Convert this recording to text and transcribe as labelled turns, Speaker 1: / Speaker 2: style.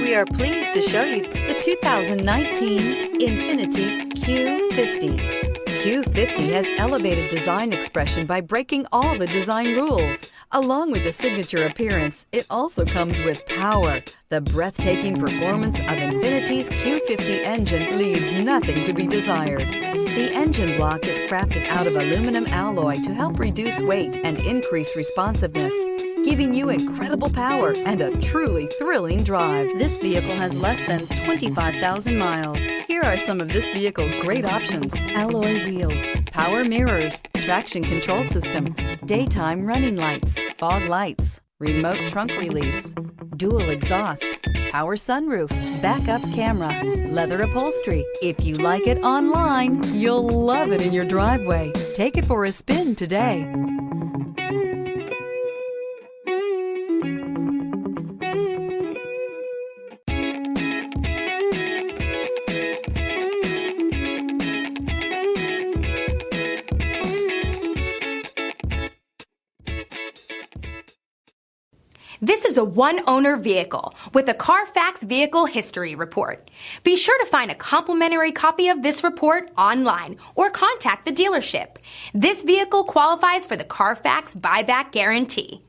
Speaker 1: We are pleased to show you the 2019 INFINITI Q50. Q50 has elevated design expression by breaking all the design rules. Along with the signature appearance, it also comes with power. The breathtaking performance of INFINITI's Q50 engine leaves nothing to be desired. The engine block is crafted out of aluminum alloy to help reduce weight and increase responsiveness, giving you incredible power and a truly thrilling drive. This vehicle has less than 25,000 miles. Here are some of this vehicle's great options: alloy wheels, power mirrors, traction control system, daytime running lights, fog lights, remote trunk release, dual exhaust, power sunroof, backup camera, leather upholstery. If you like it online, you'll love it in your driveway. Take it for a spin today.
Speaker 2: This is a one-owner vehicle with a Carfax Vehicle History Report. Be sure to find a complimentary copy of this report online or contact the dealership. This vehicle qualifies for the Carfax Buyback Guarantee.